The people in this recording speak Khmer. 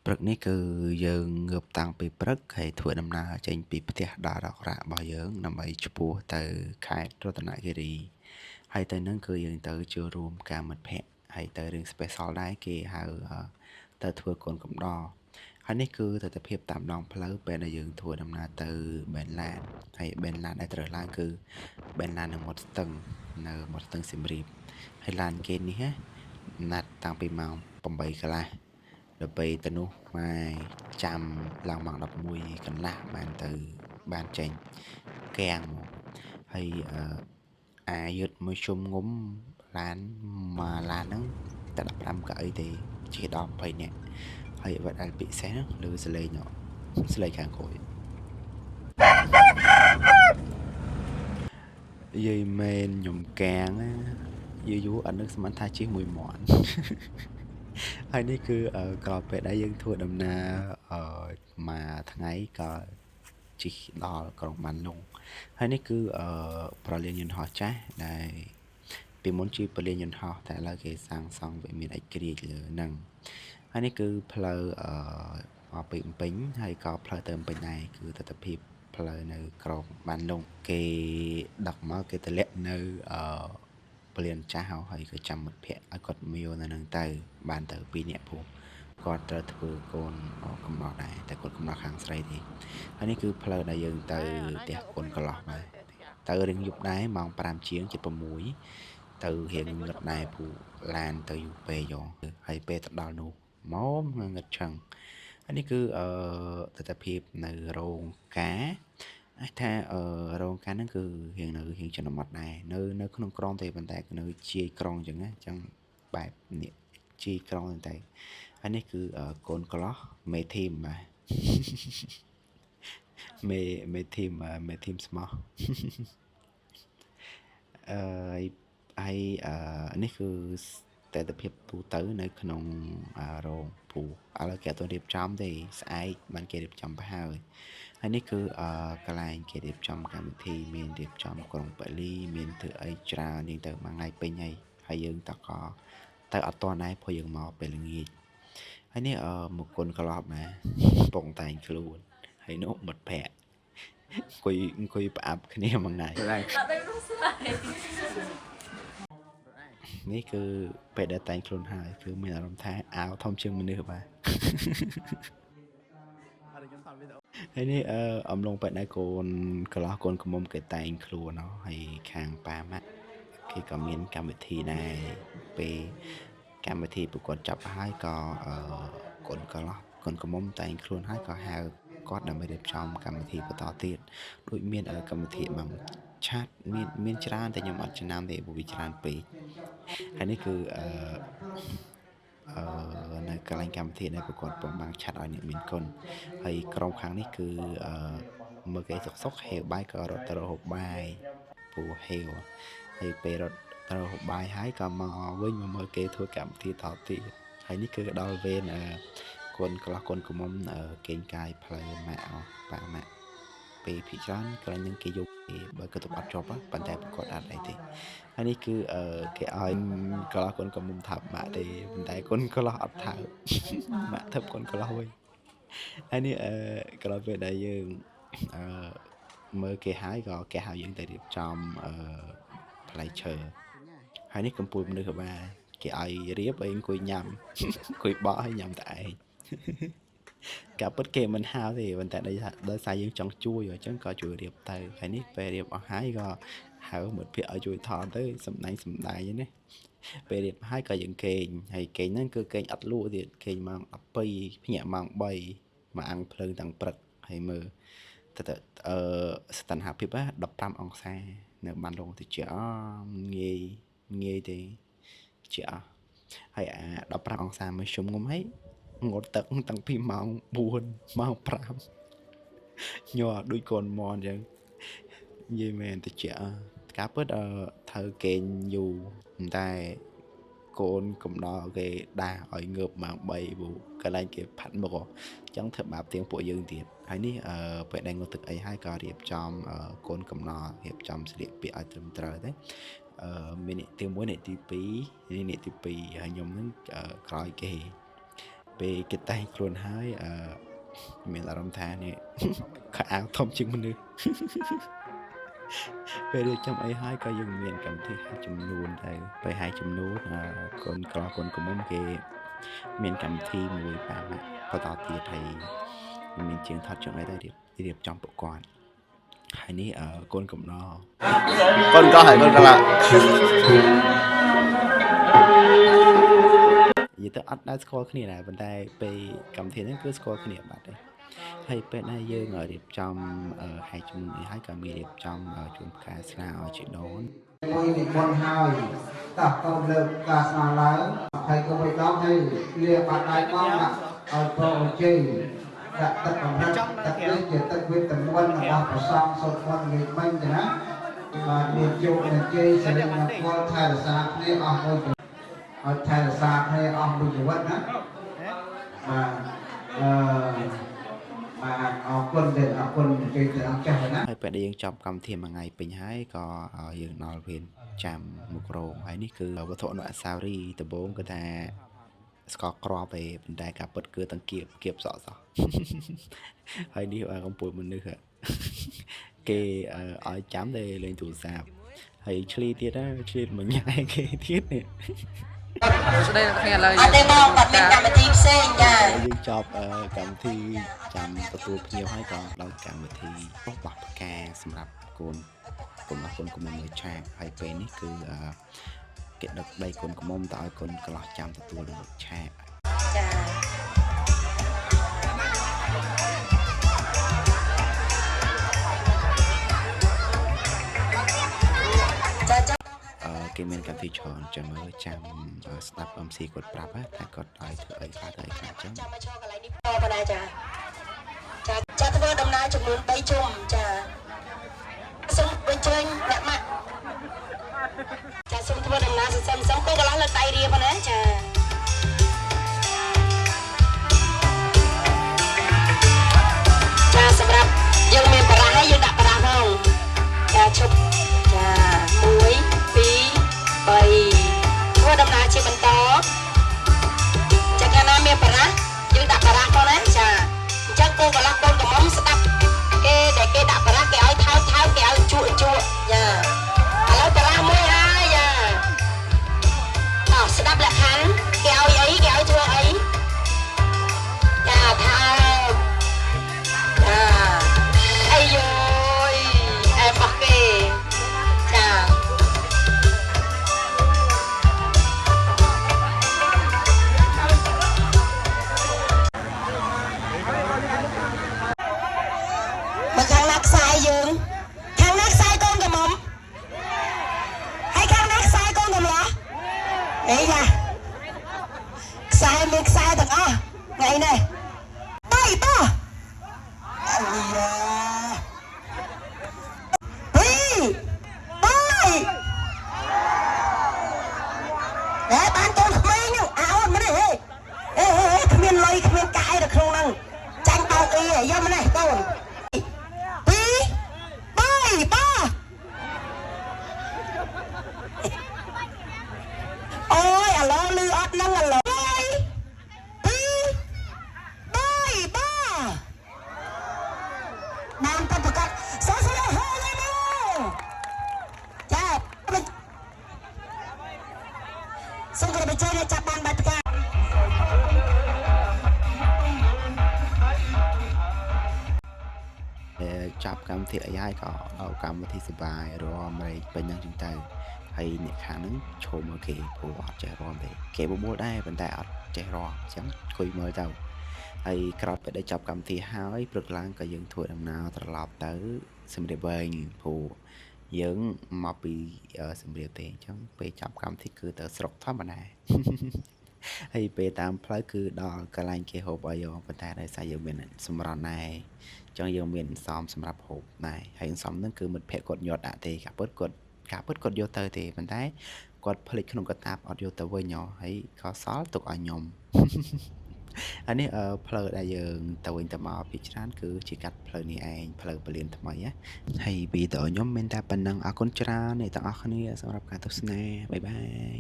ព្រឹកនេះគឺយើងងើបតាំងពីព្រឹកហើយធ្វើដំណើរចេញពីផ្ទះដល់រករាករបស់យើងដើម្បីឆ្ពោះទៅខេត្តរតនគិរីហើយទៅនឹងគឺយើងទៅចូលរួមការមិត្តភ័ក្តិហើយទៅរឿង special ដែរគេហៅទៅធ្វើកូនកំដរហើយនេះគឺទស្សនវិជ្ជាតាមដងផ្លូវពេលដែលយើងធ្វើដំណើរទៅបេនឡានហើយបេនឡានដែលត្រូវឡើងគឺបេនឡាននៅមាត់ស្ទឹងនៅមាត់ស្ទឹងសៀមរាបហើយឡានគេនេះណាត់តាំងពីម៉ោង8កន្លះដល់ពេលទៅនោះមកចាំឡើងម៉ោង11កន្លះបានចេញកាំងមកហើយអាយុទ្ធមួយជុំងុំឡានហ្នឹងតែ15កៅអីទេជិះដល់20នាក់ហើយអ្វីដែលពិសេសហ្នឹងលើសលេងខាងក្រោយយាយមែនខ្ញុំកាំងយូរអត់នឹកស្មានថាជិះមួយមាន់ហើយនេះគឺក្រោយពេលដែលយើងធ្វើដំណើរមួយថ្ងៃក៏ជិះដល់ក្រុងបានលុងហើយនេះគឺប្រលានយន្តហោះចាស់ដែលពីមុនជាប្រលានយន្តហោះតែឥឡូវគេសាងសង់វាមានឯករាជ្យលើហ្នឹងហើយនេះគឺផ្លូវមកពីភ្នំពេញហើយក៏ផ្លូវទៅភ្នំពេញដែរគឺទស្សនវិជ្ជាផ្លូវនៅក្រុងបានលុងគេដឹកមកគេតម្លាក់នៅពលានចាស់ហើយក៏ចាំមិត្តភ័ក្តិឲ្យគាត់មៀវនៅនឹងទៅបានទៅ2នាក់ព្រោះគាត់ត្រូវធ្វើកូនកំណត់ដែរតែគាត់កំណត់ខាងស្រីទេហើយនេះគឺផ្លូវដែលយើងទៅផ្ទះកូនកន្លោះបាទទៅរៀងយប់ដែរម៉ោង5ជាងជិត6ទៅរៀងងឹតដែរព្រោះឡានទៅយូរពេកហើយពេលទៅដល់នោះមកងឹតឆឹងហើយនេះគឺទស្សនវិជ្ជានៅរោងការអាចថារោងការហ្នឹងគឺរៀងជនបទដែរនៅក្នុងក្រុងទេប៉ុន្តែនៅជាយក្រុងអញ្ចឹងណាអញ្ចឹងបែបនេះជាយក្រុងតែហើយនេះគឺកូនកន្លោះមេធីមបាទមេធីមស្មោះហើយនេះគឺតែទិភាពទូទៅនៅក្នុងរោងពូឥឡូវគេអត់រៀបចំទេស្អែកបានគេរៀបចំទៅហើយនេះគឺកន្លែងគេរៀបចំកម្មវិធីមានរៀបចំក្រុងប៉ាលីមានធ្វើអីច្រើនយើងទៅមួយថ្ងៃពេញហើយយើងតក៏ទៅអត់ទាន់ដែរព្រោះយើងមកពេលល្ងាចហើយនេះមកគុណក្លោបណាកំពុងតែងខ្លួនហើយនោះមិត្តភ័ក្តិអង្គុយផ្អាប់គ្នាមួយថ្ងៃនេះគឺពេលដែលតែងខ្លួនហើយគឺមានអារម្មណ៍ថាអាវធំជាងមនុស្សបាទហើយនេះអំឡុងពេលដែលកូនកន្លោះកូនកំមុំគេតែងខ្លួនហើយខាងប៉ាម៉ាក់គេក៏មានកម្មវិធីដែរពេលកម្មវិធីប្រកួតចាប់ហើយក៏កូនកន្លោះកូនកំមុំតែងខ្លួនហើយក៏ហៅគាត់ដើម្បីរៀបចំកម្មវិធីបន្តទៀតដូចមានកម្មវិធីបងឆាតមានច្រើនតែខ្ញុំអត់ចំណាំទេព្រោះវាច្រើនពេកហើយនេះគឺនៅកន្លែងកម្មវិធីដែលប្រកួតពងបាំងឆាត់ឲ្យអ្នកមានគុណហើយក្រុមខាងនេះគឺមើលគេសុកហេវបាយក៏រត់ទៅរកហូបបាយព្រោះហេវហើយពេលរត់ទៅរកហូបបាយហើយក៏មកវិញមកមើលគេធ្វើកម្មវិធីតទៀតហើយនេះគឺដល់វេនកូនកន្លោះកូនកំមុំកេងកាយផ្លូវម៉ាក់ប៉ាម៉ាក់ពេលភាគច្រើនកន្លែងហ្នឹងគេយកគេបើក៏ទៅអត់ជាប់ប៉ុន្តែប្រកួតអត់អីទេហើយនេះគឺគេឲ្យកន្លោះកូនកំមុំថាប់ម៉ាក់ទេប៉ុន្តែកូនកន្លោះអត់ថាប់ម៉ាក់ថាប់កូនកន្លោះវិញហើយនេះក្រោយពេលដែលយើងមើលគេហើយក៏គេហៅយើងទៅរៀបចំផ្លែឈើហើយនេះកំពូលមនុស្សបាទគេឲ្យរៀបឲ្យអង្គុយញ៉ាំអង្គុយបកឲ្យញ៉ាំតែឯងកាពិតគេមិនហៅទេប៉ុន្តែដោយសារយើងចង់ជួយអញ្ចឹងក៏ជួយរៀបទៅហើយនេះពេលរៀបអស់ហើយក៏ហៅមិត្តភ័ក្តិឲ្យជួយថតទៅសម្ដែងហ្នឹងណាពេលរៀបហើយក៏យើងគេងហើយគេងហ្នឹងគឺគេងអត់លក់ទៀតគេងម៉ោង12ភ្ញាក់ម៉ោង3មកអាំងភ្លើងតាំងព្រឹកហើយមើលទៅស្ថានភាព15អង្សានៅបានរងតិចងាយទេជាអស់ហើយ15អង្សាមួយជុំងុំហើយងត់ទឹកតាំងពីម៉ោង4ម៉ោង5ញ័រដូចកូនមន់អញ្ចឹងនិយាយមែនតិចការពិតត្រូវគេងយូរតែកូនកំដរគេដាស់ឲ្យងើបម៉ោង3ព្រោះកន្លែងគេផាត់មុខអញ្ចឹងធ្វើបាបទៀងពួកយើងទៀតហើយនេះពេលដែលងត់ទឹកអីហើយក៏រៀបចំកូនកំណររៀបចំស្លៀកពាក់ឲ្យត្រឹមត្រូវទៅមាននីតិទី1នីតិទី2នីតិទី2ហើយខ្ញុំនឹងក្រោយគេ ពេលគេតែងខ្លួនហើយមានអារម្មណ៍ថានេះខោអាវធំជាងមនុស្សពេលរៀបចំអីហើយក៏យើងមានកម្មវិធីហែចំនួនដែរពេលហែចំនួនកូនក្រកូនកំមុំគេមានកម្មវិធីមួយ5បន្តទៀតហើយមានជាងថតចុងអីទៅរៀបចំប្រព័ន្ធហើយនេះកូនកំណកូនកោះហើយកូនកោះនិយាយទៅអត់ដែលស្គាល់គ្នាដែរប៉ុន្តែពេលកម្មវិធីហ្នឹងគឺស្គាល់គ្នាបាត់ហើយហើយពេលណាយើងរៀបចំហែជំនុំនេះហើយក៏មានរៀបចំជូនផ្កាស្លាឲ្យជីដូនមួយនិមន្តហើយតោះកូនលើកផ្កាស្លាឡើងហើយក៏មិនដល់ហើយលាបាត់ដៃបងដាក់ឲ្យប្រអជ័យដាក់ទឹកកម្រិតទឹកនេះជាទឹកវីតាមីនរបស់ប្រសងសុខភាពងាយមិញទេណាបាទមានជោគមានជ័យសិរីមង្គលថែរក្សាគ្នាអស់មួយឲ្យថែរក្សាគ្នាអស់មួយជីវិតណាបាទបាទអរគុណជ័យទៅអង្គចាស់ណាហើយពេលដែលយើងចប់កម្មវិធីមួយថ្ងៃពេញហើយក៏យើងដល់វេនចាំមុខរោងហើយនេះគឺវត្ថុអនុស្សាវរីយ៍ដំបូងគឺថាស្កកក្របឯងប៉ុន្តែការពិតគឺទាំងគៀបសក់សោះហើយនេះកំពុងមនុស្សគេឲ្យចាំតែលេងទូរស័ព្ទហើយឆ្លីទៀតណាឆ្លីមួយញ៉ែគេទៀតនេះស្ដីថ្ងៃឥឡូវអត់ទេបងគាត់មានកម្មវិធីផ្សេងចាយើងចប់កម្មវិធីចាំទទួលភ្ញៀវហើយក៏ដល់កម្មវិធីបោះផ្កាសម្រាប់កូនកំមុំលើឆាកហើយពេលនេះគឺគេដឹកដៃកូនកំមុំទៅឲ្យកូនកន្លោះចាំទទួលលើឆាកចាគេមានកម្មវិធីច្រើនចាំមើលចាំស្ដាប់ MC គាត់ប្រាប់ថាគាត់ឲ្យធ្វើអីខ្លះទៅអីខ្លះចឹងចាំមកឈរកន្លែងនេះបងដែរចាធ្វើដំណើរចំនួន3ជុំចាសូមអញ្ជើញអ្នកម៉ាក់ចាសូមធ្វើដំណើរសន្សំគោកន្លះលើដៃរៀបណាចាសម្រាប់យើងមានបារាហើយយើងដាក់បារាផងចាឈប់ចា1 2 3ធ្វើដំណើរជាបន្តចាកាលណាមានបារាយើងដាក់បារាផងណាចាអញ្ចឹងគោកន្លះកូនកំមុំស្ដាប់គេដែលគេដាក់បារាគេឲ្យថោកគេឲ្យជក់ចាឥឡូវបារាមួយហើយចាស្ដាប់លក្ខខណ្ឌគេឲ្យអីគេឲ្យធ្វើអីចាថាអាយយអែបោះគេចាមកខាងណាខ្សែយើងខាងណាខ្សែកូនកំមុំហើយខាងណាខ្សែកូនកំឡោះអីណាខ្សែមានខ្សែទាំងអស់ថ្ងៃនេះបាយបោះអាយ៉ាបានកូនក្មេងហ្នឹងអោមិនទេគ្មានលុយគ្មានកាយនៅក្នុងហ្នឹងចាញ់បោកអីយកមកនេះកូន2 3បោះអូយឥឡូវលឺអត់ហ្នឹងឥឡូវ2 3បោះបានទៅប្រកាសសោះហើយចាសូមគោរពអញ្ជើញចាប់បានបាត់ផ្កាចាប់កម្មវិធីអីហើយក៏ដល់កម្មវិធីសបាយរមរែកពេញហ្នឹងចឹងទៅហើយអ្នកខាងហ្នឹងឈោមមើលគេព្រោះអត់ចេះរមទេគេបបួលដែរប៉ុន្តែអត់ចេះរមអញ្ចឹងអង្គុយមើលទៅហើយក្រោយពេលដែលចាប់កម្មវិធីហើយព្រឹកឡើងក៏យើងធ្វើដំណើរត្រឡប់ទៅសម្រាប់វិញព្រោះយើងមកពីសម្រាប់ទេអញ្ចឹងពេលចាប់កម្មវិធីគឺទៅស្រុកធម្មតាហើយពេលតាមផ្លូវគឺដល់កន្លែងគេហូបអីប៉ុន្តែដោយសារយើងមានសម្រន់ដែរចឹងយើងមានសំសម្រាប់ហូបដែរហើយសំហ្នឹងគឺមិត្តភក្តិគាត់យកដាក់ទេការពិតគាត់យកទៅទេប៉ុន្តែគាត់ភ្លេចក្នុងកតាបអត់យកទៅវិញហើយក៏សល់ទុកឲ្យខ្ញុំអានេះផ្លូវដែលយើងទៅវិញទៅមកពីច្រើនគឺជាកាត់ផ្លូវនេះឯងផ្លូវពលានថ្មីណាហើយវីដេអូខ្ញុំមានតែប៉ុណ្ណឹងអរគុណច្រើនអ្នកទាំងអស់គ្នាសម្រាប់ការទស្សនាបាយបាយ